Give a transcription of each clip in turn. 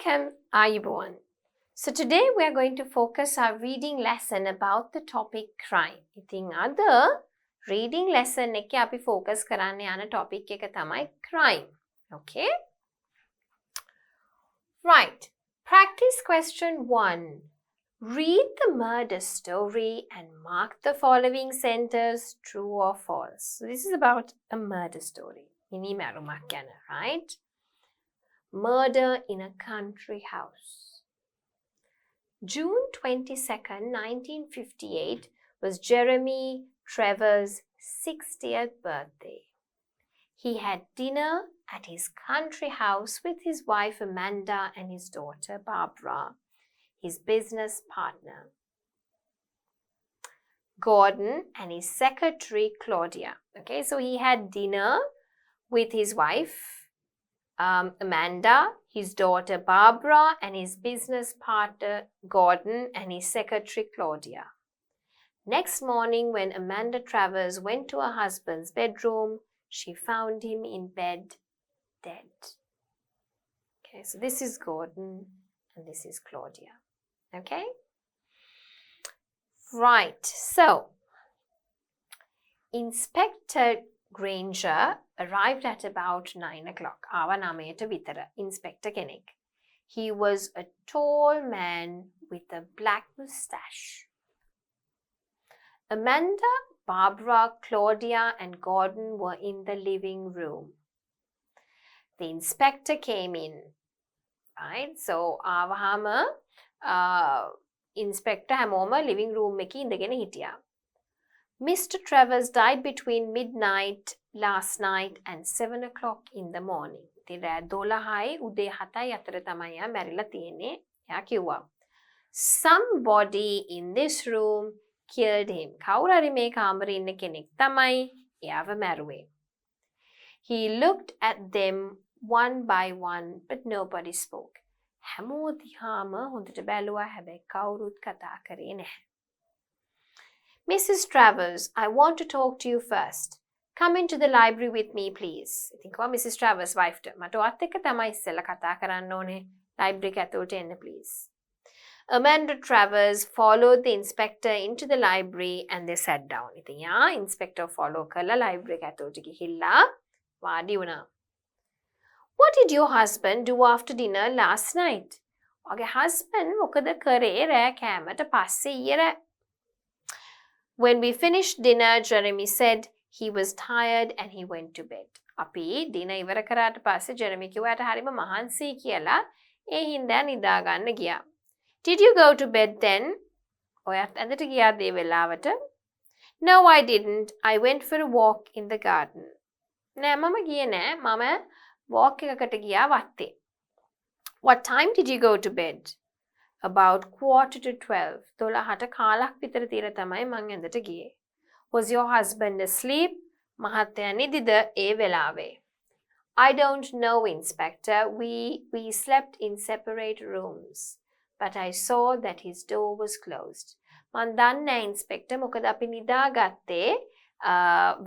Welcome, Ayubowan. So today we are going to focus our reading lesson about the topic crime. ඉතින් අද reading lesson එකේ අපි focus කරන්න යන topic එක තමයි crime. Okay? Right. Practice question 1. Read the murder story and mark the following centers true or false. So this is about a murder story. Ini marumak ගැන, right? Murder in a country house. June 22nd, 1958 was Jeremy Trevor's 60th birthday. He had dinner at his country house with his wife Amanda and his daughter Barbara, his business partner Gordon and his secretary Claudia. Okay, so he had dinner with his wife Amanda, his daughter Barbara, and his business partner Gordon and his secretary Claudia. Next morning, when Amanda Travers went to her husband's bedroom, she found him in bed, dead. Okay, so this is Gordon and this is Claudia. Okay? Right, so Inspector Granger arrived at about 9 o'clock. ආව 9ට විතර. Inspector කෙනෙක්. He was a tall man with a black moustache. Amanda, Barbara, Claudia, and Gordon were in the living room. The inspector came in. Right? So, ආවහම inspector හැමෝම living room එකේ ඉඳගෙන හිටියා. Mr. Travers died between midnight last night and 7 o'clock in the morning. ඉතින් රෑ 12යි උදේ 7යි අතර තමයි යා මැරිලා තියෙන්නේ. එයා කිව්වා. Somebody in this room killed him. කවුරු හරි මේ කාමරේ ඉන්න කෙනෙක් තමයි එයාව මැරුවේ. He looked at them one by one, but nobody spoke. හැමෝ දිහාම හොඳට බැලුවා හැබැයි කවුරුත් කතා කරේ නැහැ. Mrs. Travers, I want to talk to you first. Come into the library with me, please. ඉතින් කිව්වා Mrs. Travers wife ට මට ඔයත් එක්ක තමයි ඉස්සෙල්ලා කතා කරන්න ඕනේ. library එක ඇතුළට එන්න please. Amanda Travers followed the inspector into the library and they sat down. ඉතින් යා inspector follow කරලා library එක ඇතුළට ගිහිල්ලා වාඩි වුණා. What did your husband do after dinner last night? ඔයාගේ husband මොකද කරේ රෑ කෑමට පස්සේ ඊයේ රෑ? When we finished dinner, Jeremy said he was tired and he went to bed. අපි dinner ඉවර කරාට පස්සේ Jeremy කිව්වාට හරිම මහන්සියි කියලා ඒ හින්දා නිදා ගන්න ගියා. Did you go to bed then? ඔයත් ඇඳට ගියාද ඒ වෙලාවට? No, I didn't. I went for a walk in the garden. නෑ මම ගියේ නෑ. මම walk එකකට ගියා වත්තේ. What time did you go to bed? About 11:45. 12ට කාලක් විතර තියලා තමයි මං ඇඳට ගියේ. Was your husband asleep? මහත්තයා නිදිද ඒ වෙලාවේ? I don't know, Inspector. We slept in separate rooms. But I saw that his door was closed. මං දන්නේ නැහැ, Inspector. මොකද අපි නිදාගත්තේ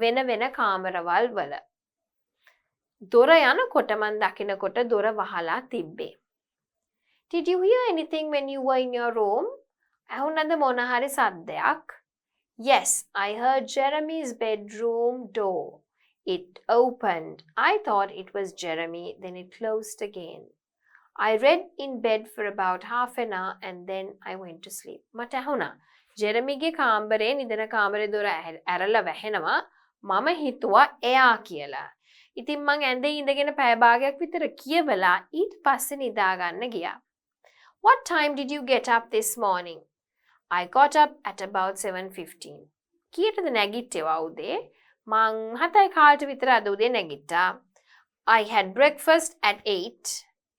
වෙන වෙන කාමරවල් වල. දොර යනකොට මං දකිනකොට දොර වහලා තිබ්බේ. Did you hear anything when you were in your room? ඇහුණාද මොන හරි සද්දයක්? Yes, I heard Jeremy's bedroom door. It opened. I thought it was Jeremy, then it closed again. I read in bed for about half an hour and then I went to sleep. මට ඇහුණා ජෙරමිගේ කාමරේ නිදන කාමරේ දොර ඇරලා වැහෙනවා. මම හිතුවා එයා කියලා. ඉතින් මං ඇඳේ ඉඳගෙන පැය භාගයක් විතර කියවලා ඊට පස්සේ නිදා ගන්න ගියා. What time did you get up this morning? I got up at about 7:15. කීයටද නැගිට්ටේවා උදේ? මං 7යි කාලට විතර අද උදේ නැගිට්ටා. I had breakfast at 8.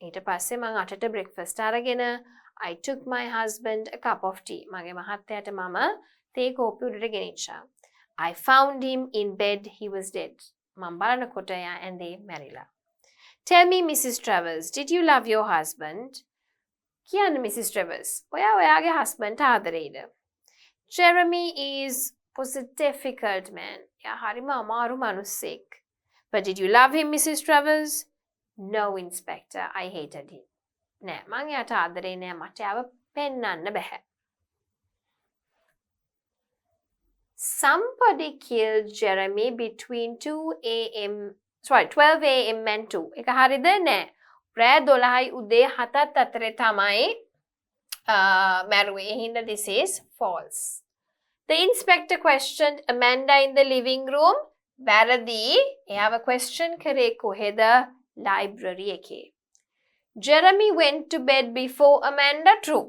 ඊට පස්සේ මං 8ට breakfast අරගෙන I took my husband a cup of tea. මගේ මහත්තයාට මම තේ කෝප්පිය උඩට ගෙනිච්චා. I found him in bed. He was dead. මං බලනකොට එයා ඇඳේ මැරිලා. Tell me, Mrs. Travers, did you love your husband? කියන්න Mrs. Travers. ඔයා ඔයාගේ husband ආදරේද? Jeremy was a difficult man. එයා හරිම අමාරු මිනිස්සෙක්. But did you love him, Mrs. Travers? No, Inspector. I hated him. නෑ මං එයාට ආදරේ නෑ මට එයාව පෙන්වන්න බැහැ. Somebody killed Jeremy between 12 a.m. and 2. එක හරිද නෑ. රෑ 12යි උදේ 7ත් අතරේ තමයි මැරුවේ. හින්දා this is false. The inspector questioned Amanda in the living room. වැරදි. එයාව question කරේ කොහෙද? library එකේ. Jeremy went to bed before Amanda. True.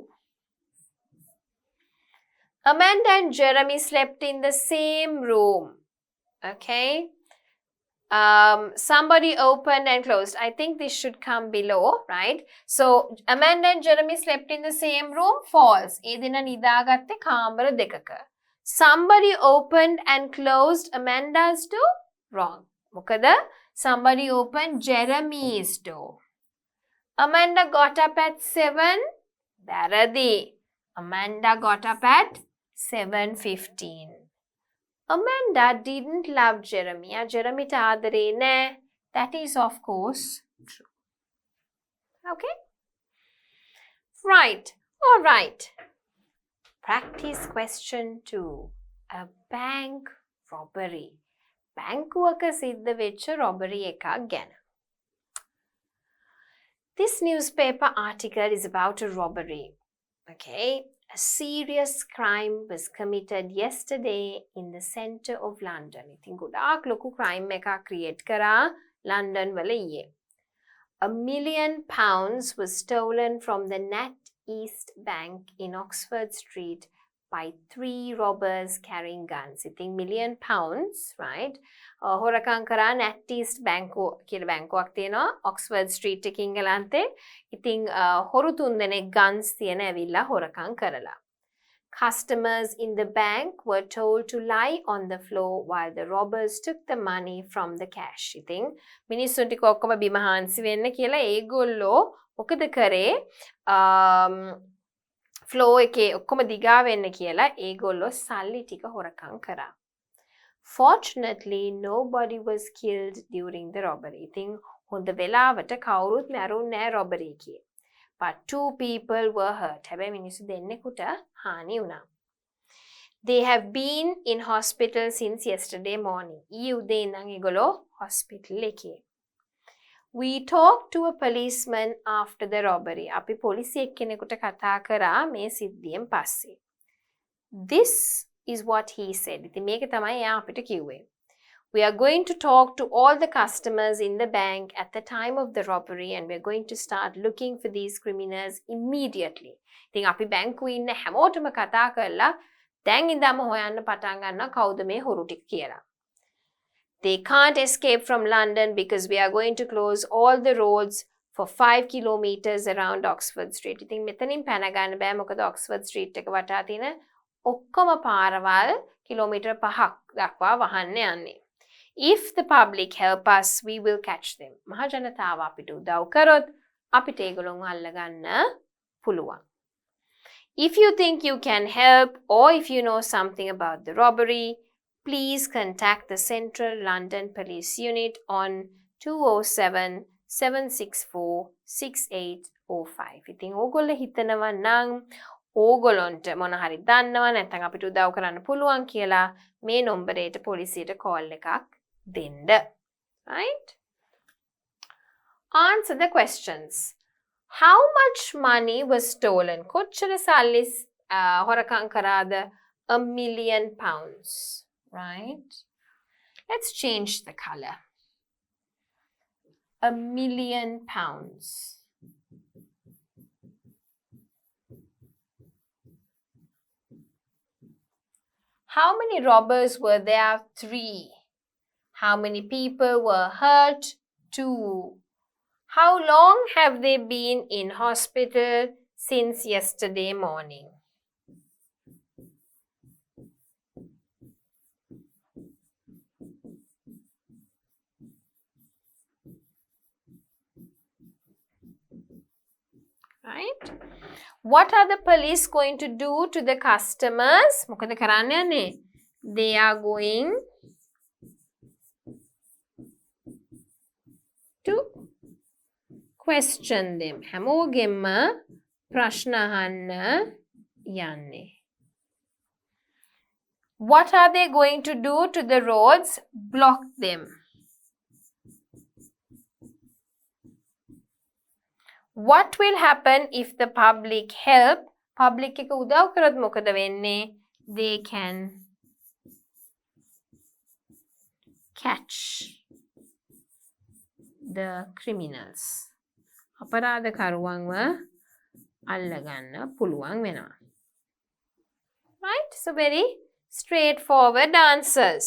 Amanda and Jeremy slept in the same room. Okay. Somebody opened and closed. I think this should come below, right? So Amanda and Jeremy slept in the same room. False. ඒ දින නිදාගත්තේ කාමර දෙකක. Somebody opened and closed Amanda's door. Wrong. මොකද somebody opened Jeremy's door. Amanda got up at 7. වැරදි. Amanda got up at 7:15. Amanda didn't love Jeremy. Jeremy ta ආදරේ නෑ. That is of course true. Okay? Right. All right. Practice question 2. A bank robbery. බැංකුවක සිද්ධ වෙච්ච robbery එකක් ගැන. This newspaper article is about a robbery. Okay? A serious crime was committed yesterday in the centre of London. ඉතින් ගොඩාක් ලොකු crime එකක් create කරා London වල ඊයේ. £1 million was stolen from the Nat East Bank in Oxford Street by 3 robbers carrying guns. ඉතින් £1 million, right? හොරකම් කරා Nat East Bank කියලා බැංකුවක් තියෙනවා Oxford Street එකේ ඉංගලන්තේ. ඉතින් හොරු 3 දෙනෙක් guns තියන ඇවිල්ලා හොරකම් කරලා. Customers in the bank were told to lie on the floor while the robbers took the money from the cash. ඉතින් මිනිස්සුන්ට ඔක්කොම බිම හාන්සි වෙන්න කියලා ඒගොල්ලෝ මොකද කරේ? floor එකේ ඔක්කොම දිගා වෙන්න කියලා ඒගොල්ලෝ සල්ලි ටික හොරකම් කරා. Fortunately, nobody was killed during the robbery. ඉතින් හොඳ වෙලාවට කවුරුත් මැරුන්නේ නැහැ robbery එකේ. But 2 people were hurt. හැබැයි මිනිස්සු දෙන්නෙකුට හානි වුණා. They have been in hospital since yesterday morning. ඊ උදේ ඉඳන් ඒගොල්ලෝ hospital එකේ. We talked to a policeman after the robbery. අපි පොලිසිය එක්කෙනෙකුට කතා කරා මේ සිද්ධියෙන් පස්සේ. This is what he said. ඉතින් මේක තමයි එයා අපිට කිව්වේ. We are going to talk to all the customers in the bank at the time of the robbery and we are going to start looking for these criminals immediately. ඉතින් අපි බැංකුවේ ඉන්න හැමෝටම කතා කරලා දැන් ඉඳන්ම හොයන්න පටන් ගන්නවා කවුද මේ හොරු ටික කියලා. They can't escape from London because we are going to close all the roads for 5 kilometers around Oxford Street. ඉතින් මෙතනින් පැන ගන්න බෑ මොකද Oxford Street එක වටා තියෙන ඔක්කොම පාරවල් කිලෝමීටර් 5ක් දක්වා වහන්න යන්නේ. If the public help us, we will catch them. මහ ජනතාව අපිට උදව් කරොත් අපිට ඒගොල්ලොන්ව අල්ලගන්න පුළුවන්. If you think you can help or if you know something about the robbery, please contact the Central London Police Unit on 207 764 6805. ඉතින් ඕගොල්ලෝ හිතනවා නම් ඕගොල්ලන්ට මොන හරි දන්නවා නැත්නම් අපිට උදව් කරන්න පුළුවන් කියලා මේ නම්බරේට පොලිසියට කෝල් එකක් දෙන්න. Right? Answer the questions. How much money was stolen? කොච්චර සල්ලි හොරකම් කරාද? £1 million. Right? Let's change the color. £1 million. How many robbers were there? 3. How many people were hurt? 2. How long have they been in hospital since yesterday morning? Right? What are the police going to do to the customers? මොකද කරන්න යන්නේ? They are going to question them. හැමෝගෙම ප්‍රශ්න අහන්න යන්නේ. What are they going to do to the roads? Block them. What will happen if the public help? Public එක උදව් කරොත් මොකද වෙන්නේ? They can catch the criminals. අපරාධකරුවන්ව අල්ලගන්න පුළුවන් වෙනවා. Right? So very straightforward answers.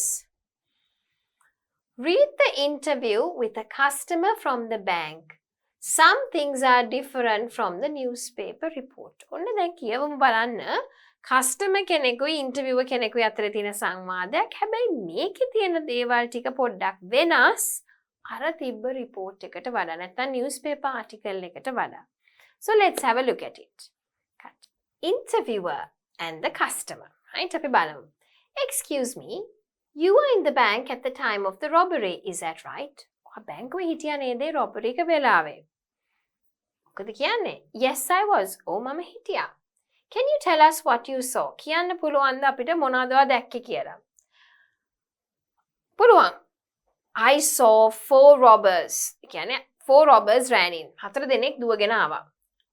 Read the interview with a customer from the bank. Some things are different from the newspaper report. ඔන්න දැන් කියවමු බලන්න customer කෙනෙකුයි interviewer කෙනෙකුයි අතර තියෙන සංවාදයක්. හැබැයි මේකේ තියෙන දේවල් ටික පොඩ්ඩක් වෙනස් අර තිබ්බ report එකට වඩා නැත්නම් newspaper article එකට වඩා. So let's have a look at it. Interviewer and the customer. Right? අපි බලමු. Excuse me, you were in the bank at the time of the robbery, is that right? බැංකුවේ හිටියා නේද robbery එක වෙලාවේ? මොකද කියන්නේ? Yes, I was. මම හිටියා. Can you tell us what you saw? කියන්න පුළුවන්ද අපිට මොනවද දැක්කේ කියලා? පුළුවන්. I saw 4 robbers. කියන්නේ 4 robbers ran in. 4 දෙනෙක් දුවගෙන ආවා.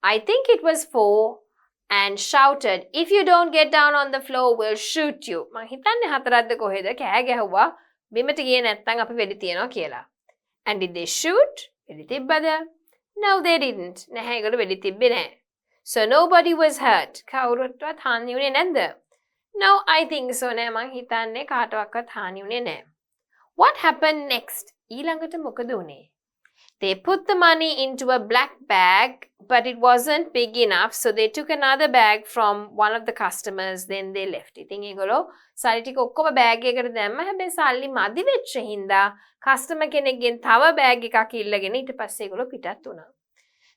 I think it was 4 and shouted, if you don't get down on the floor, we'll shoot you. මං හිතන්නේ 4ක්ද කොහෙද කෑ ගැහුවා බිමට ගියේ නැත්තම් අපි වෙඩි තියනවා කියලා. And did they shoot? වෙඩි තිබ්බද? No, they didn't. නැහැ ඒගොල්ලෝ වෙඩි තිබ්බේ නැහැ. So nobody was hurt. කවුරුත්වත් හානි වුණේ නැද්ද? No, I think so. නෑ මං හිතන්නේ කාටවත් හානි වුණේ නැහැ. What happened next? ඊළඟට මොකද උනේ? They put the money into a black bag, but it wasn't big enough, so they took another bag from one of the customers, then they left. ඉතින් ඒගොල්ලෝ සල්ලි ටික ඔක්කොම බෑග් එකකට දැම්ම. හැබැයි සල්ලි මදි වෙච්ච හින්දා කස්ටමර් කෙනෙක්ගෙන් තව බෑග් එකක් ඉල්ලගෙන ඊට පස්සේ ඒගොල්ලෝ පිටත් වුණා.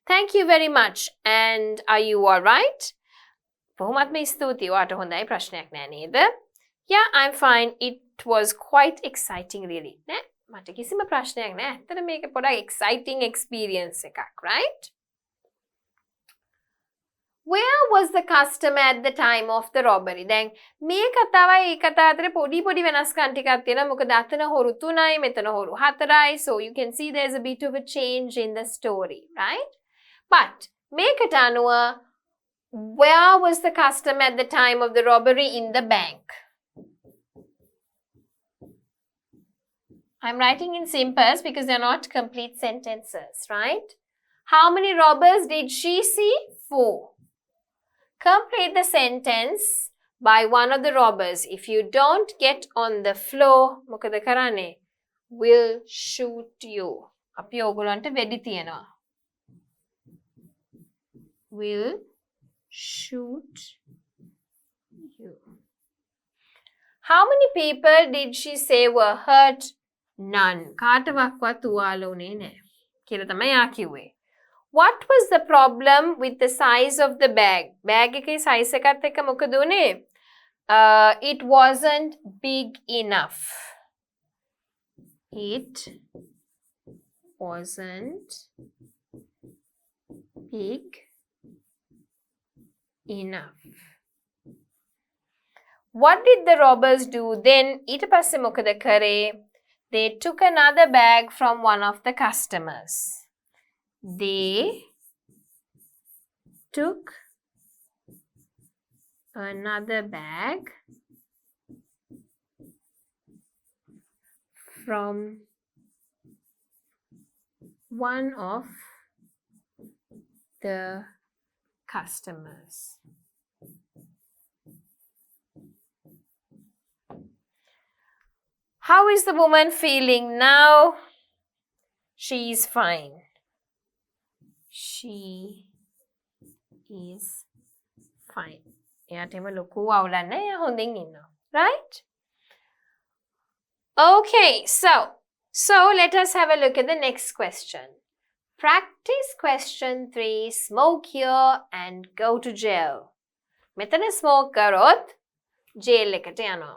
Thank you very much. And are you all right? බොහොමත්ම ස්තුතියි. ඔයාට හොඳයි ප්‍රශ්නයක් නෑ නේද? Yeah, I'm fine. It was quite exciting really. නෑ මට කිසිම ප්‍රශ්නයක් නෑ. ඇත්තට මේක පොඩක් exciting experience එකක්, right? Where was the customer at the time of the robbery? දැන් මේ කතාවයි ඒ කතාව අතර පොඩි වෙනස්කම් ටිකක් තියෙනවා. මොකද අතන හොරු 3යි මෙතන හොරු 4යි. So you can see there's a bit of a change in the story, right? But මේකට අනුව where was the customer at the time of the robbery in the bank? I'm writing in simples because they're not complete sentences, right? How many robbers did she see? 4. Complete the sentence by one of the robbers. If you don't get on the floor, මොකද කරන්නේ? Will shoot you. අපි ඕගොල්ලන්ට වෙඩි තියනවා. Will shoot you. How many people did she say were hurt? None. කාටවත් තුවාල උනේ නැහැ. කියලා තමයි යා කිව්වේ. What was the problem with the size of the bag? Bag එකේ size එකත් එක්ක මොකද උනේ? It wasn't big enough. It wasn't big enough. What did the robbers do then? ඊට පස්සේ මොකද කරේ? They took another bag from one of the customers. They took another bag from one of the customers. How is the woman feeling now? She is fine. She is fine. එයාටම ලොකු අවුලක් නැහැ. එයා හොඳින් ඉන්නවා. Right? Okay, so let us have a look at the next question. Practice question 3. Smoke here and go to jail. මෙතන smoke කරොත් jail එකට යනවා.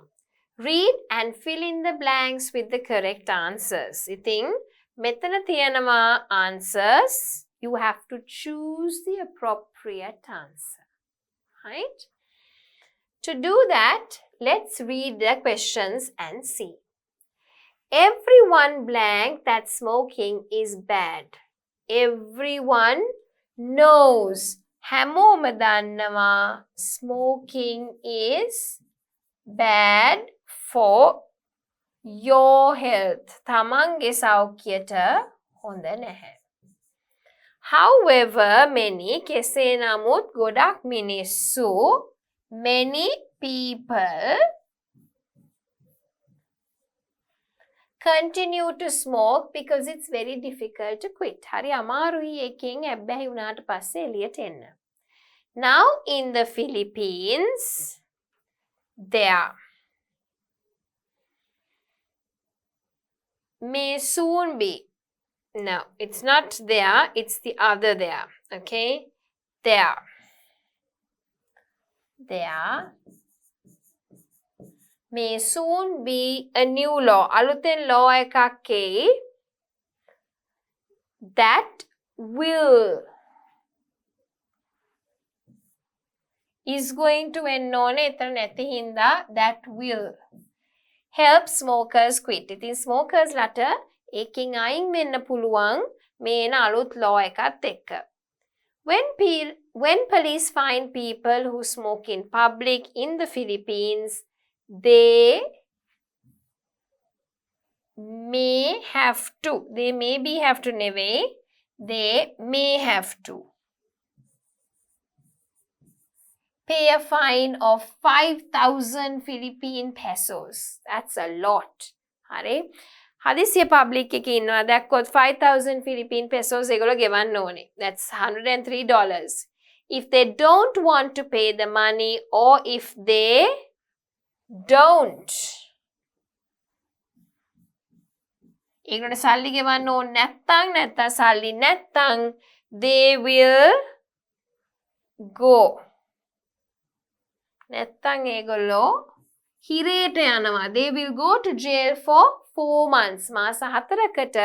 Read and fill in the blanks with the correct answers. ඉතින් මෙතන තියෙනවා answers You have to choose the appropriate answer. Right? To do that, let's read the questions and see. Everyone blank that smoking is bad. Everyone knows. හැමෝම දන්නවා smoking is bad for your health. තමන්ගේ සෞඛ්‍යයට හොඳ නැහැ. However, many කෙසේ නමුත් ගොඩක් මිනිස්සු many people continue to smoke because it's very difficult to quit. හරි අමාරුයි එකෙන් ඇබ්බැහි වුණාට පස්සේ එළියට එන්න. Now in the Philippines, there may soon be. No, it's not there, it's the other there. Okay? There may soon be a new law. අලුතෙන් law එකක් එයි that will is going to end ඕනේ එතන නැති හින්දා that will help smokers quit. ඉතින් smokers ලට ඒකෙන් අයින් වෙන්න පුළුවන් මේන අලුත් law එකත් එක්ක. When police find people who smoke in public in the Philippines, they may have to pay a fine of 5,000 Philippine pesos. That's a lot. හරි හදිසිය public එකේ ඉන්නවා දැක්කොත් 5,000 Philippine pesos ඒගොල්ලෝ ගෙවන්න ඕනේ. That's $103. If they don't want to pay the money or if they don't ඒගොල්ලන්ට සල්ලි ගෙවන්න ඕනේ නැත්තම් සල්ලි නැත්තම් they will go නැත්තම් ඒගොල්ලෝ හිරේට යනවා. They will go to jail for 4 months. මාස 4කට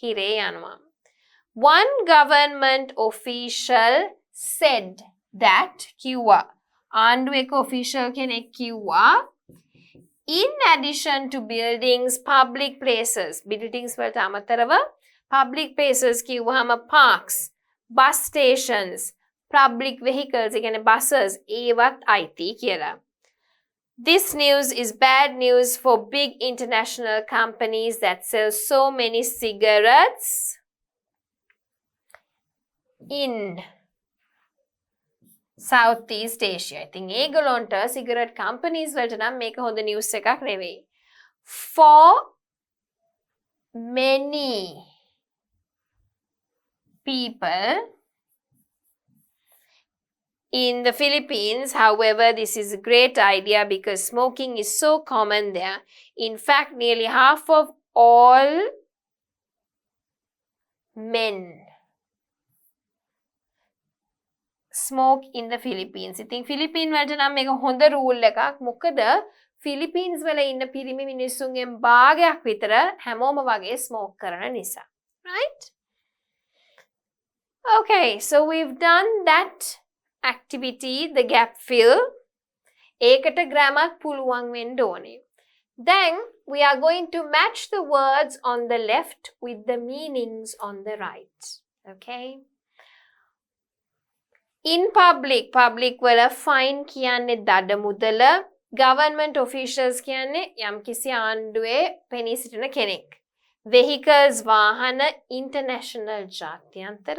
හිරේ යනවා. One government official said that කිව්වා. ආණ්ඩුවක official කෙනෙක් කිව්වා in addition to buildings, public places, buildings වලට අමතරව public places කිව්වහම parks, bus stations, public vehicles, ඒ කියන්නේ buses ඒවත් අයිති කියලා. This news is bad news for big international companies that sell so many cigarettes in Southeast Asia. ඉතින් ඒගොල්ලන්ට cigarette companies වලට නම් මේක හොඳ news එකක් නෙවෙයි. For many people in the Philippines, however, this is a great idea because smoking is so common there. In fact, nearly half of all men smoke in the Philippines. ඉතින් Philippines වලට නම් මේක හොඳ rule එකක්. මොකද Philippines වල ඉන්න පිරිමි මිනිස්සුන්ගෙන් භාගයක් විතර හැමෝම වගේ smoke කරන නිසා. Right? Okay, so we've done that activity, the gap fill. ඒකට grammar පුළුවන් වෙන්න ඕනේ. Then we are going to match the words on the left with the meanings on the right. Okay? In public වල fine කියන්නේ දඩ මුදල, government officials කියන්නේ යම්කිසි ආණ්ඩුවේ පෙනී සිටින කෙනෙක්. Vehicles වාහන international ජාත්‍යන්තර,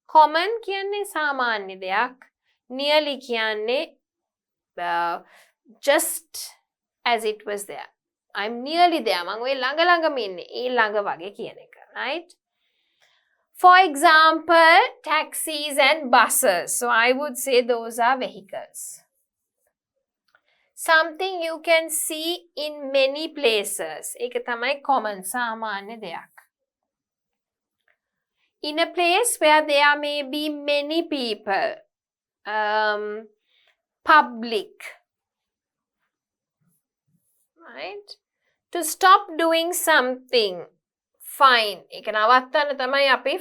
common කියන්නේ සාමාන්‍ය දෙයක්, nearly කියන්නේ just as it was there. I'm nearly there. මම ඔය ළඟම ඉන්නේ. ඒ ළඟ වගේ කියන එක. Right? For example, taxis and buses. So I would say those are vehicles. Something you can see in many places. ඒක තමයි common සාමාන්‍ය දෙයක්. In a place where there may be many people. Public. Right? To stop doing something fine. ඒක නවත්තන්න තමයි අපි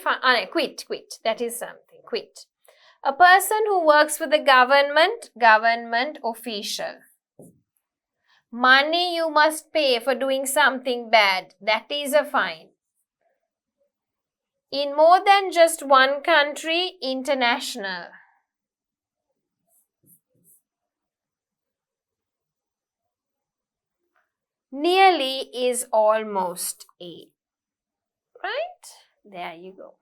quit. That is something. Quit. A person who works for the government official. Money you must pay for doing something bad. That is a fine. In more than just one country, international. Nearly is almost a. Right? There you go.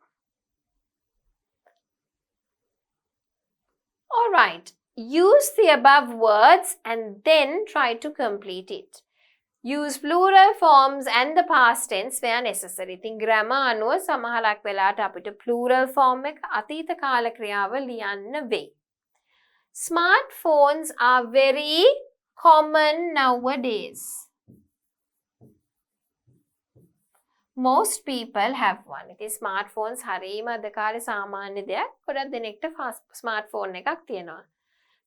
All right. Use the above words and then try to complete it. Use plural forms and the past tense where necessary. ඉතින් grammar අනුව සමහරක් වෙලාවට අපිට plural form එක අතීත කාල ක්‍රියාව ලියන්න වෙයි. Smartphones are very common nowadays. Most people have one. ඉතින් smartphones හරීම අද කාලේ සාමාන්‍ය දෙයක්. ගොඩක් දෙනෙක්ට smartphone එකක් තියෙනවා.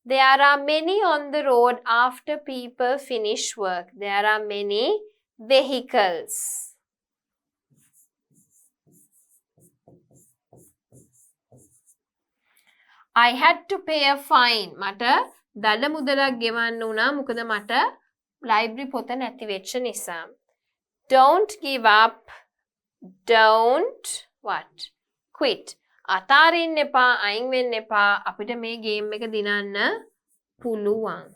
There are many on the road after people finish work. There are many vehicles. I had to pay a fine. මට දඩ මුදලක් ගෙවන්න වුණා. මොකද මට library පොත නැති වෙච්ච නිසා. Don't give up. Don't what? Quit. අතාරින්න එපා, අයින් වෙන්න එපා. අපිට මේ ගේම් එක දිනන්න පුළුවන්.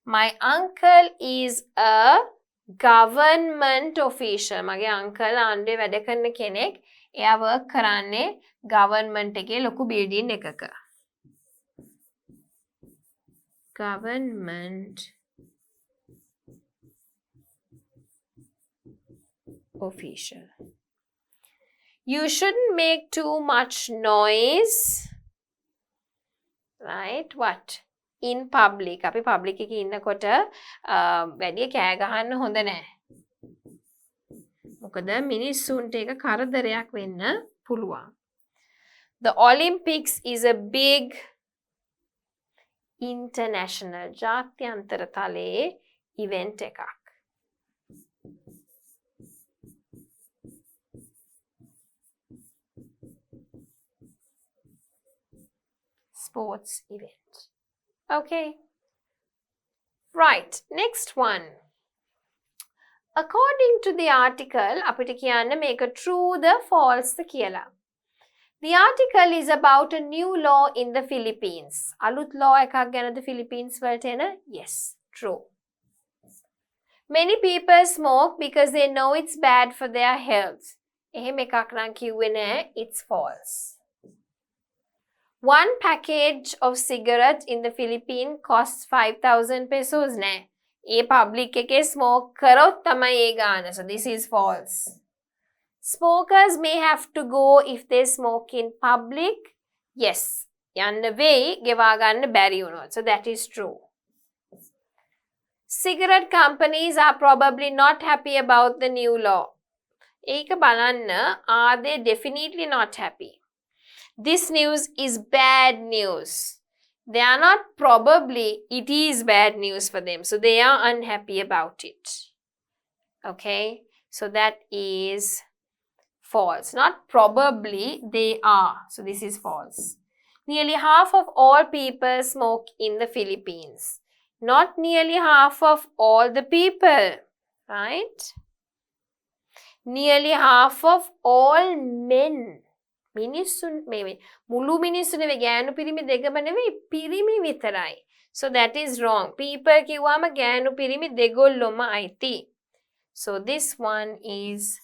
My uncle is a government official. මගේ uncle ආණ්ඩුවේ වැඩ කරන කෙනෙක්. එයා work කරන්නේ government එකේ ලොකු building එකක. Government official. You shouldn't make too much noise. Right? What? In public. අපි public එකේ ඉන්නකොට වැඩි කෑ ගහන්න හොඳ නැහැ. මොකද මිනිස්සුන්ට ඒක කරදරයක් වෙන්න පුළුවන්. The Olympics is a big international ජාත්‍යන්තර තලයේ event එකක්. Sports event. Okay. Right. Next one. According to the article, අපිට කියන්න මේක true the false the කියලා. The article is about a new law in the Philippines. අලුත් law එකක් ගැනද Philippines වලට එන? Yes. True. Many people smoke because they know it's bad for their health. එහෙම එකක් නම් කිව්වේ නෑ. It's false. One package of cigarette in the Philippines costs 5,000 pesos ne. E public එකේ smoke කරොත් තමයි ඒ ගාන. So this is false. Smokers may have to go if they smoke in public. Yes. යන්න වෙයි ගෙවා ගන්න බැරි වුණොත්. So that is true. Cigarette companies are probably not happy about the new law. ඒක බලන්න, are they definitely not happy? This news is bad news. They are not probably, it is bad news for them. So they are unhappy about it. Okay? So that is false. Not probably, they are. So this is false. Nearly half of all people smoke in the Philippines. Not nearly half of all the people. Right? Nearly half of all men. මුළු මිනිස්සු නෙවෙයි ගෑනු පිරිමි දෙකම නෙවෙයි පිරිමි විතරයි. So that is wrong. People කිව්වම ගෑනු පිරිමි දෙගොල්ලොම අයිති. So this one is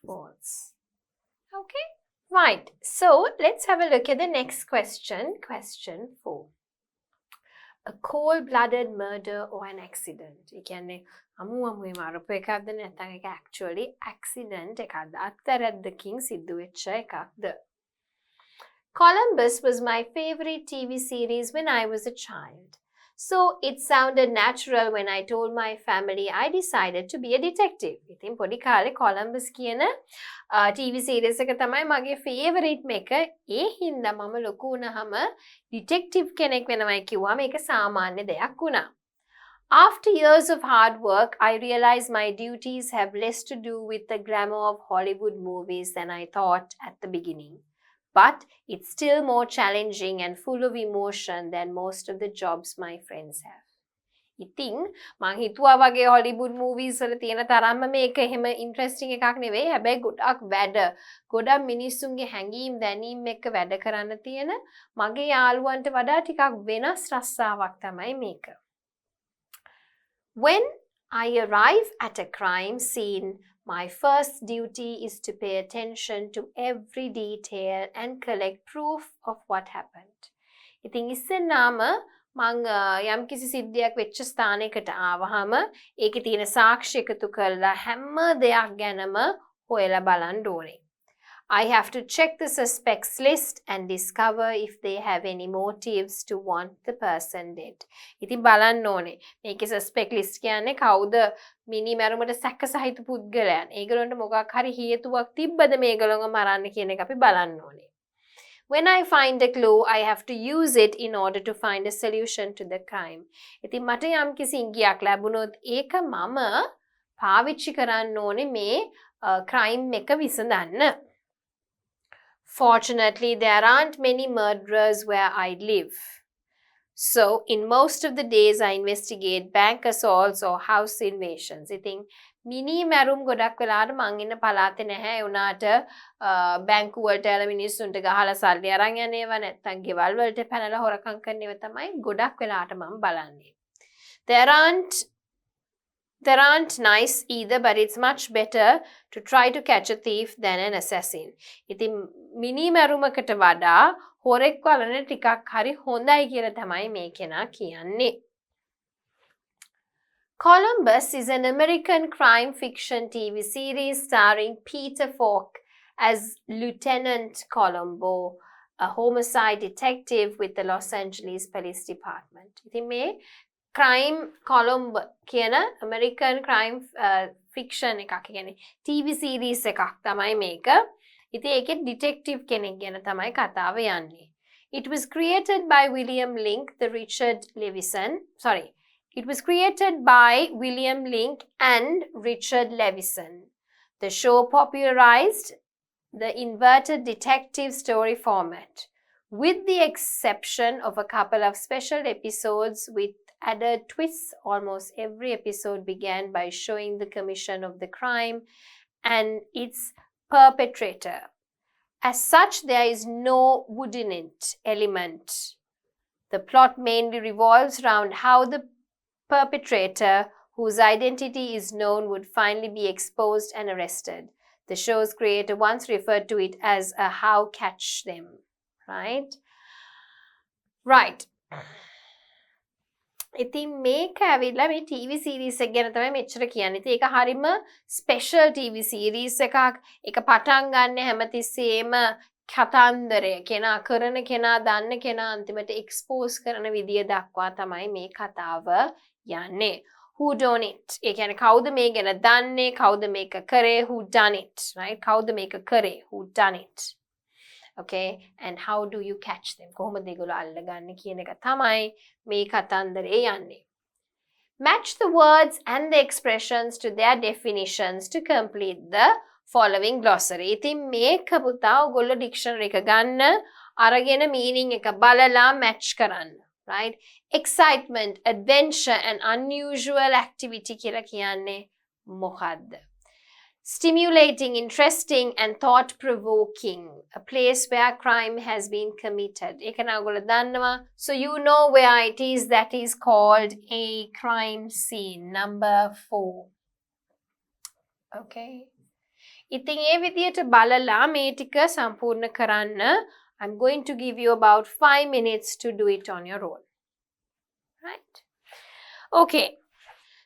false. Okay? Right. So let's have a look at the next question. Question 4. A cold-blooded murder or an accident. ඒ කියන්නේ අමුමේ මරපු එකක්ද නැත්නම් ඒක actually accident එකක්ද අත්තරද්දකින් සිද්ධ වෙච්ච එකක්ද? Columbus was my favorite TV series when I was a child. So it sounded natural when I told my family I decided to be a detective. ඉතින් පොඩි කාලේ Columbus කියන TV series එක තමයි මගේ favorite එක. ඒ හින්දා මම ලොකු වුණාම detective කෙනෙක් වෙනවයි කිව්වා මේක සාමාන්‍ය දෙයක් වුණා. After years of hard work, I realize my duties have less to do with the glamour of Hollywood movies than I thought at the beginning. But it's still more challenging and full of emotion than most of the jobs my friends have. ඉතින් මං හිතුවා වගේ Hollywood movies වල තියෙන තරම්ම මේක එහෙම interesting එකක් නෙවෙයි. හැබැයි ගොඩක් වැඩ. ගොඩක් මිනිස්සුන්ගේ හැඟීම් දැනීම් එක්ක වැඩ කරන්න තියෙන මගේ යාළුවන්ට වඩා ටිකක් වෙනස් රස්සාවක් තමයි මේක. When I arrive at a crime scene, my first duty is to pay attention to every detail and collect proof of what happened. ඉතින් ඉස්සෙල්ලාම මං යම්කිසි සිද්ධියක් වෙච්ච ස්ථානයකට ආවහම ඒකේ තියෙන සාක්ෂි එකතු කරලා හැම දෙයක් ගැනම හොයලා බලන්න ඕනේ. I have to check the suspects list and discover if they have any motives to want the person dead. ඉතින් බලන්න ඕනේ. මේකේ suspect list කියන්නේ කවුද මිනි මැරුමට සැක සහිත පුද්ගලයන්. ඒගොල්ලන්ට මොකක් හරි හේතුවක් තිබ්බද මේගොල්ලන්ව මරන්න කියන එක අපි බලන්න ඕනේ. When I find a clue, I have to use it in order to find a solution to the crime. ඉතින් මට යම්කිසි ඉඟියක් ලැබුණොත් ඒක මම පාවිච්චි කරන්න ඕනේ මේ crime එක විසඳන්න. Fortunately, there aren't many murderers where I live. So, in most of the days, I investigate bank assaults or house invasions. ඉතින් මිනි මැරුම් ගොඩක් වෙලාවට මං ඉන්න පළාතේ නැහැ. ඒ උනාට බැංකු වලට යන මිනිස්සුන්ට ගහලා සල්ලි අරන් යන ඒවා නැත්තම් ගෙවල් වලට පැනලා හොරකම් කරන ඒවා තමයි ගොඩක් වෙලාවට මම බලන්නේ. There aren't nice either, but it's much better to try to catch a thief than an assassin. ඉතින් මිනි මැරුමකට වඩා හොරෙක් වලන ටිකක් හරි හොඳයි කියලා තමයි මේ කෙනා කියන්නේ. Columbus is an American crime fiction TV series starring Peter Falk as Lieutenant Colombo, a homicide detective with the Los Angeles Police Department. ඉතින් මේ crime Colombo කියන American crime fiction එකක් කියන්නේ TV series එකක් තමයි මේක. ඉතින් ඒකේ detective කෙනෙක් ගැන තමයි කතාව යන්නේ. It was created by It was created by William Link and Richard Levison. The show popularized the inverted detective story format. With the exception of a couple of special episodes with added twists, almost every episode began by showing the commission of the crime and its perpetrator. As such, there is no whodunit element. The plot mainly revolves around how the perpetrator, whose identity is known, would finally be exposed and arrested. The show's creator once referred to it as a how catch them. Right? ඉතින් මේක ඇවිල්ලා මේ TV series එක ගැන තමයි මෙච්චර කියන්නේ. ඉතින් ඒක හරියම special TV series එකක්. ඒක පටන් ගන්න හැමතිස්සෙම කතන්දරය කෙනා කරන කෙනා දන්න කෙනා අන්තිමට expose කරන විදිය දක්වා තමයි මේ කතාව යන්නේ. Who done it? ඒ කියන්නේ කවුද මේ ගැන දන්නේ? කවුද මේක කරේ? Who done it? Right? කවුද මේක කරේ? Who done it? Okay, and how do you catch them? කොහොමද ඒගොල්ලෝ අල්ලගන්නේ කියන එක තමයි මේ කතන්දරේ යන්නේ. Match the words and the expressions to their definitions to complete the following glossary. ඉතින් මේක පුතා ඔයගොල්ලෝ dictionary එක ගන්න අරගෙන meaning එක බලලා match කරන්න. Right? Excitement, adventure and unusual activity කියලා කියන්නේ මොකද්ද? Stimulating, interesting and thought-provoking. A place where crime has been committed. ඒක නම් ඔයගොල්ලෝ දන්නවා. So you know where it is. That is called a crime scene. Number 4. Okay. ඉතින් ඒ විදියට බලලා මේ ටික සම්පූර්ණ කරන්න I'm going to give you about 5 minutes to do it on your own. Right? Okay.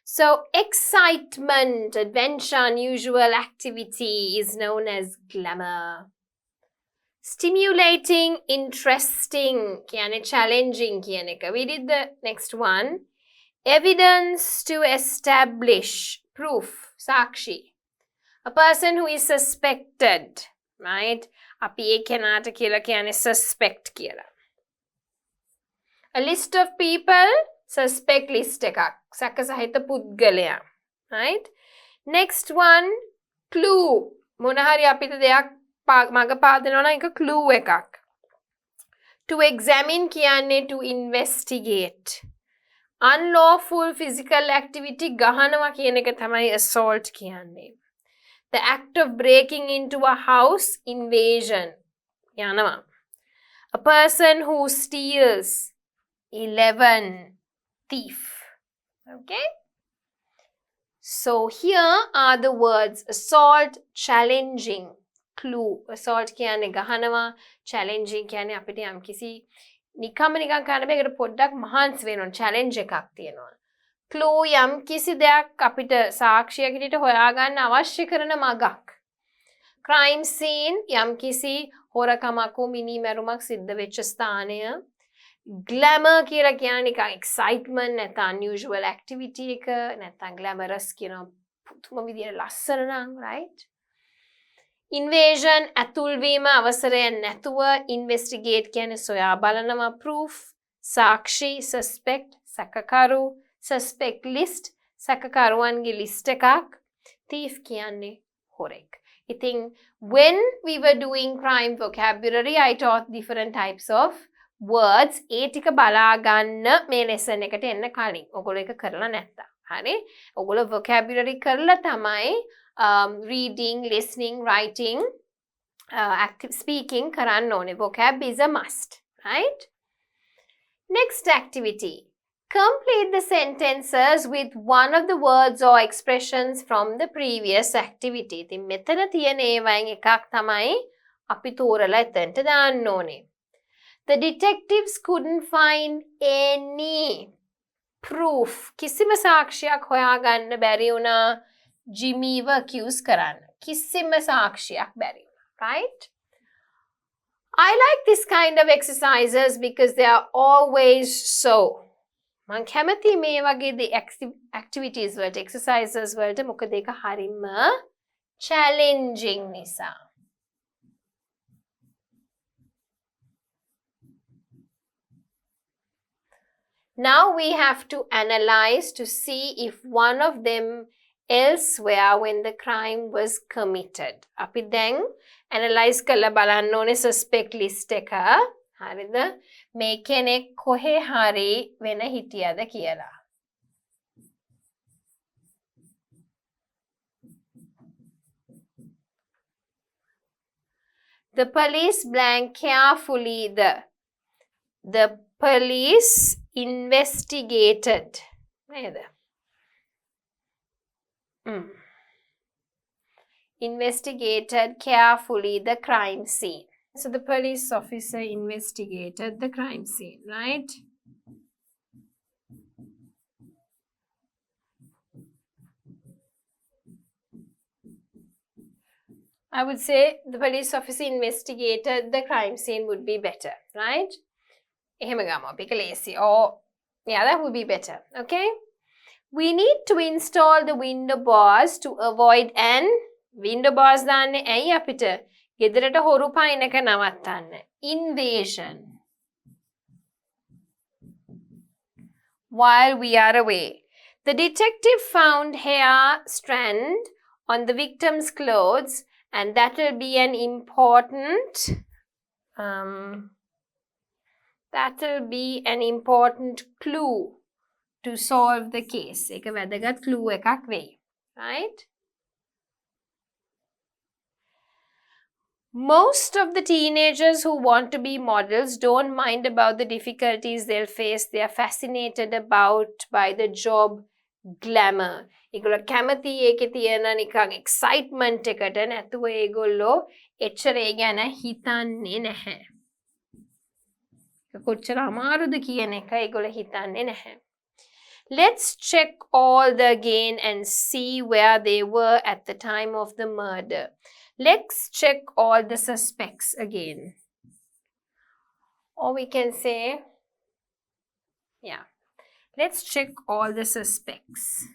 So, excitement, adventure, unusual activity is known as glamour. Stimulating, interesting, කියන්නේ challenging කියන එක. We did the next one. Evidence to establish, proof, sakshi. A person who is suspected, right? අපි ඒ කෙනාට කියලා කියන්නේ suspect කියලා. A list of people, suspect list එකක්. සැකසහිත පුද්ගලයා. Right? Next one, clue. මොන හරි අපිට දෙයක් මග පාදනවා නම් ඒක clue එකක්. To examine කියන්නේ to investigate. Unlawful physical activity ගහනවා කියන එක තමයි assault කියන්නේ. The act of breaking into a house, invasion. යනවා. A person who steals, 11, thief. Okay? So here are the words assault, challenging, clue. Assault කියන්නේ ගහනවා, challenging කියන්නේ අපිට යම්කිසි නිකම්ම නිකන් කරන්න බෑ, ඒකට පොඩ්ඩක් මහන්සි වෙන්න ඕන, challenge එකක් තියෙනවා. Clue යම්කිසි දෙයක් අපිට සාක්ෂියක් විදිහට හොයාගන්න අවශ්‍ය කරන මගක්. Crime scene යම්කිසි හොරකමක් හෝ මිනිමැරුමක් සිද්ධ වෙච්ච ස්ථානය. Glamour කියලා කියන්නේ නිකන් excitement නැත්නම් unusual activity එක නැත්නම් glamorous කියන පුදුම විදියට ලස්සන නම්, right? Invasion ඇතුල්වීම අවසරය නැතුව. Investigate කියන්නේ සොයා බලනවා, proof. සාක්ෂි suspect සැකකරු. Suspect list සැකකරුවන්ගේ list එකක්. Thief කියන්නේ හොරෙක්. ඉතින් when we were doing crime vocabulary I taught different types of words. ඒ ටික බලා ගන්න මේ lesson එකට එන්න කලින්. ඔයගොල්ලෝ ඒක කරලා නැත්තම්. හරි? ඔයගොල්ලෝ vocabulary කරලා තමයි reading, listening, writing, active speaking කරන්න ඕනේ. Vocab is a must. Right? Next activity. Complete the sentences with one of the words or expressions from the previous activity. ඉතින් මෙතන තියෙන ඒවායින් එකක් තමයි අපි තෝරලා එතනට දාන්න ඕනේ. The detectives couldn't find any proof. කිසිම සාක්ෂියක් හොයාගන්න බැරි වුණා Jimmyව accuse කරන්න. කිසිම සාක්ෂියක් බැරි වුණා. Right? I like this kind of exercises because they are always so. මං කැමති මේ වගේ activities වලට, exercises වලට, මොකද ඒක හරිම challenging නිසා. Now we have to analyze to see if one of them elsewhere when the crime was committed. අපි දැන් analyze කරලා බලන්න ඕනේ suspect list එක. හරිද? මේ කෙනෙක් කොහේ හරි වෙන හිටියද කියලා. The police blank carefully the police investigated. නේද? Investigated carefully the crime scene. So the police officer investigated the crime scene, right? I would say the police officer investigated the crime scene would be better, right? එහෙම ගමු අපි ඒක ලේසි. Or yeah, that would be better. Okay? We need to install the window bars to avoid an window bars දාන්නේ ඇයි අපිට ගෙදරට හොරු පයින් එක නවත්තන්න. Invasion. While we are away. The detective found hair strand on the victim's clothes and that will be an important clue to solve the case. එක වැදගත් clue එකක් වෙයි. Right? Most of the teenagers who want to be models don't mind about the difficulties they'll face. They are fascinated by the job glamour. ඒගොල්ලෝ කැමති ඒකේ තියෙන නිකන් excitement එකට නැතුව ඒගොල්ලෝ එච්චර ඒ ගැන හිතන්නේ නැහැ. කොච්චර අමාරුද කියන එක ඒගොල්ලෝ හිතන්නේ නැහැ. Let's check all the again and see where they were at the time of the murder. Let's check all the suspects again. Or we can say, yeah, let's check all the suspects.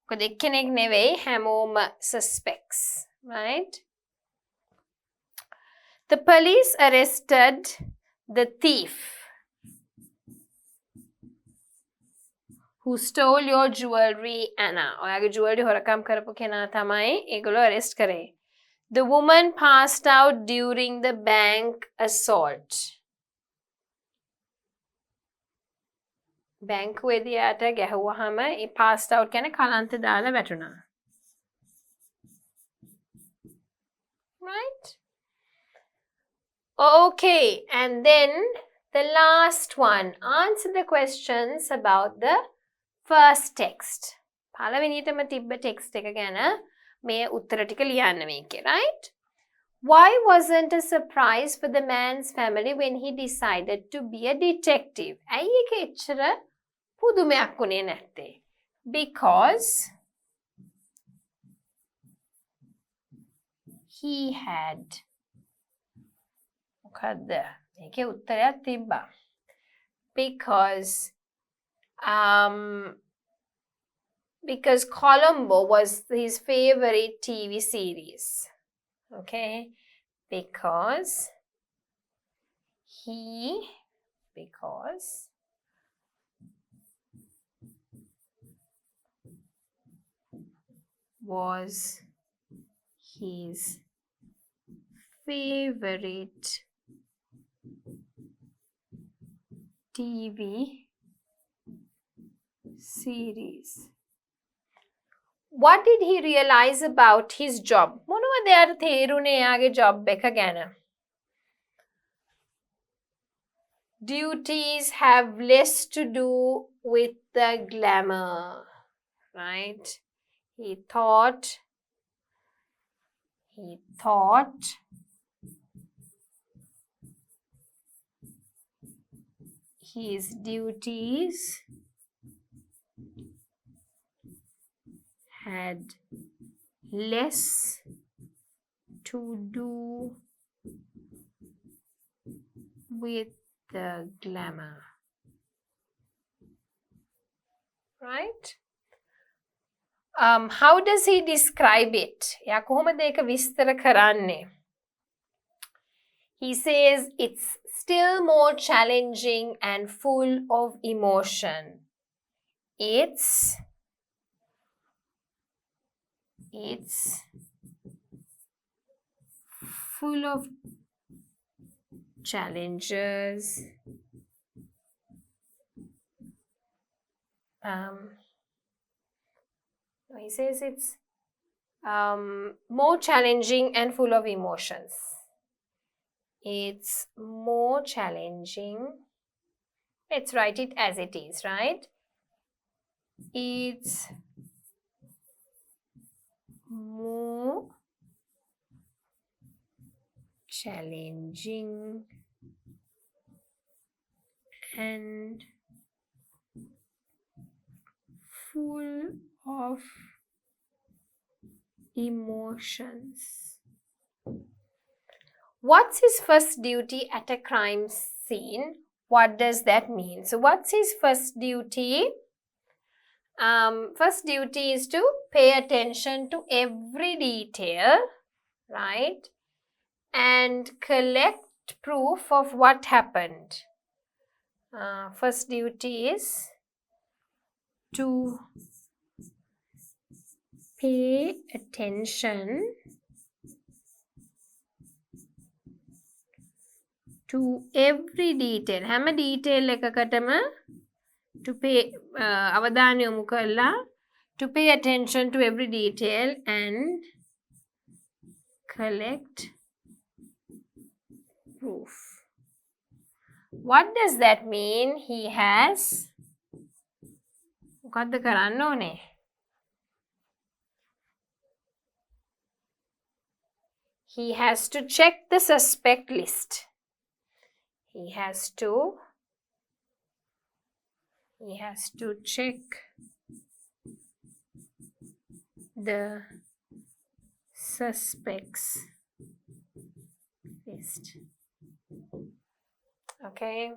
Because ekkenek neveyi hamoma suspects, right? The police arrested the thief. who stole your jewelry, Anna. ඔයාගේ jewelry හොරකම් කරපු කෙනා තමයි ඒගොල්ලෝ arrest කරේ. The woman passed out during the bank assault. බැංකුවේදී යාට ගැහුවාම ඒ passed out කියන්නේ කලන්ත දාලා වැටුණා. Right? Okay, and then the last one. Answer the questions about the first text. පළවෙනියටම තිබ්බ text එක ගැන මේ උත්තර ටික ලියන්න මේකේ, right? Why wasn't a surprise for the man's family when he decided to be a detective? ඇයි ඒක එච්චර පුදුමයක් වුණේ නැත්තේ? Because he had මොකද්ද? මේකේ උත්තරයක් තිබ්බා. Because Columbo was his favorite TV series. Okay? Because was his favorite TV series. What did he realize about his job? මොනවද එයාට තේරුනේ එයාගේ job එක ගැන? Duties have less to do with the glamour, right? He thought his duties had less to do with the glamour. Right? How does he describe it? එයා කොහොමද ඒක විස්තර කරන්නේ? He says it's still more challenging and full of emotion. It's full of challenges. He says it's more challenging and full of emotions. It's more challenging. Let's write it as it is, right? It's more challenging and full of emotions. What's his first duty at a crime scene? What does that mean? So what's his first duty? First duty is to pay attention to every detail, right? And collect proof of what happened. First duty is to pay attention to every detail. හැම detail එකකටම to pay අවධානය යොමු කරලා to pay attention to every detail and collect proof. What does that mean? He has මොකද්ද කරන්න ඕනේ? He has to check the suspect list. He has to check the suspects list. Okay.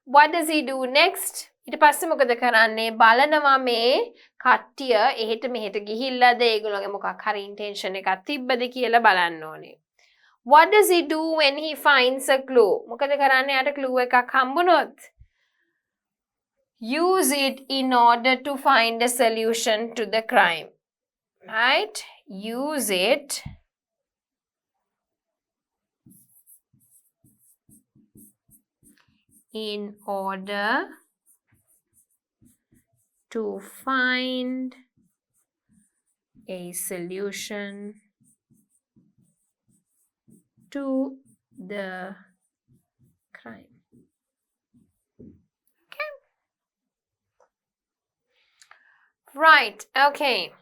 What does he do next? ඊට පස්සේ මොකද කරන්නේ? බලනවා මේ කට්ටිය එහෙට මෙහෙට ගිහිල්ලාද ඒගොල්ලෝගේ මොකක් හරි ඉන්ටෙන්ෂන් එකක් තිබ්බද කියලා බලන්න ඕනේ. What does he do when he finds a clue? මොකද කරන්නේ යාට clue එකක් හම්බුනොත්? use it in order to find a solution to the crime. Right? Use it in order to find a solution to the crime. Okay. Right. Okay.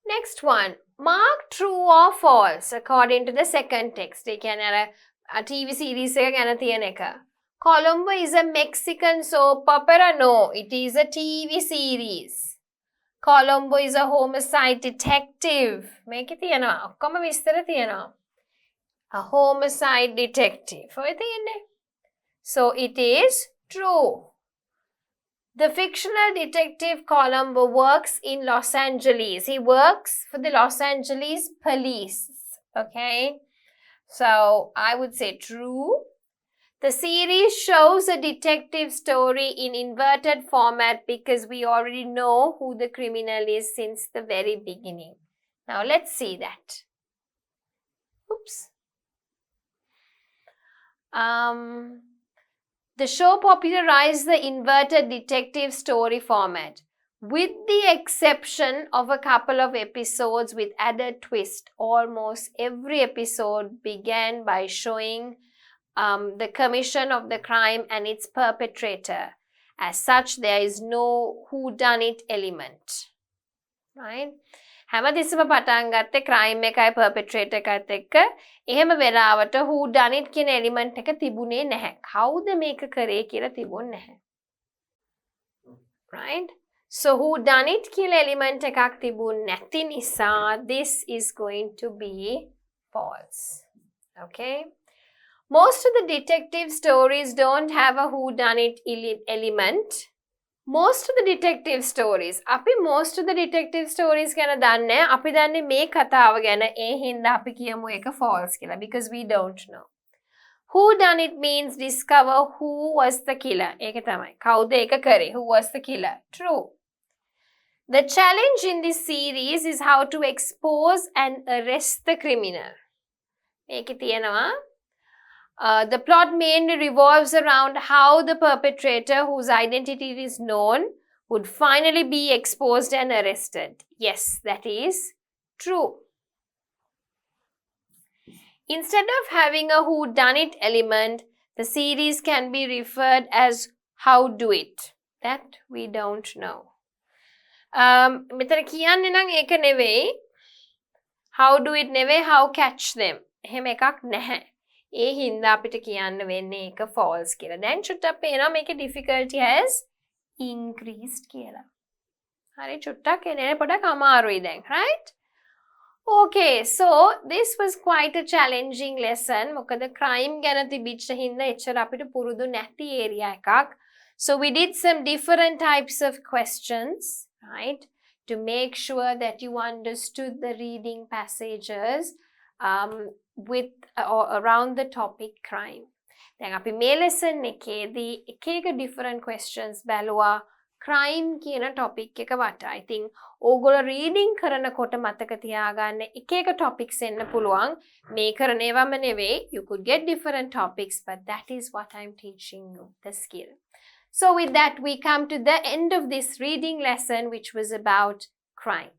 Next one. Mark true or false according to the second text. They can a TV series එක ගැන තියෙන එක. Colombo is a Mexican soap opera. No, it is a TV series. Colombo is a homicide detective. මේකේ තියෙනවා. ඔක්කොම විස්තර තියෙනවා. A homicide detective. ඔය තියෙන්නේ. So it is true. The fictional detective Colombo works in Los Angeles. He works for the Los Angeles police. Okay. So I would say true. The series shows a detective story in inverted format because we already know who the criminal is since the very beginning. Now let's see that. Oops. The show popularized the inverted detective story format, with the exception of a couple of episodes with added twist. Almost every episode began by showing the commission of the crime and its perpetrator. As such, there is no whodunit element. Right? හැමතිස්සම පටන් ගත්තේ crime එකයි perpetrator එකත් එක්ක. එහෙම වෙලාවට who done it කියන element එක තිබුණේ නැහැ. කවුද මේක කරේ කියලා තිබුණේ නැහැ. Right? So who done it කියලා element එකක් තිබුණ නැති නිසා this is going to be false. Okay? Most of the detective stories don't have a who done it element. Most of the detective stories, most of the detective stories ගැන දන්නේ අපි දන්නේ මේ කතාව ගැන ඒ හින්දා අපි කියමු ඒක false කියලා because we don't know. Who done it means discover who was the killer. ඒක තමයි. කවුද ඒක කරේ? Who was the killer? True. The challenge in this series is how to expose and arrest the criminal. මේකේ තියෙනවා the plot mainly revolves around how the perpetrator, whose identity is known, would finally be exposed and arrested. Yes, that is true. Instead of having a whodunit element, the series can be referred as how do it. That we don't know. මෙතන කියන්නේ නම් ඒක නෙවෙයි. How do it නෙවෙයි, how catch them. එහෙම එකක් නැහැ. ඒ හින්දා අපිට කියන්න වෙන්නේ ඒක false කියලා. දැන් චුට්ටක් පේනවා මේකේ difficulty has increased කියලා. හරි චුට්ටක් එනේ පොඩක් අමාරුයි දැන්, right? Okay, so this was quite a challenging lesson. මොකද crime ගැන තිබිච්ච හින්දා එච්චර අපිට පුරුදු නැති area එකක්. So we did some different types of questions, right? To make sure that you understood the reading passages with or around the topic crime. දැන් අපි මේ lesson එකේදී එක එක different questions බැලුවා crime කියන topic එක වට. I think ඕගොල්ලෝ reading කරනකොට මතක තියාගන්න එක එක topics එන්න පුළුවන්. මේ කරන ඒවාම නෙවෙයි. You could get different topics, but that is what I'm teaching you, the skill. So with that, we come to the end of this reading lesson, which was about crime.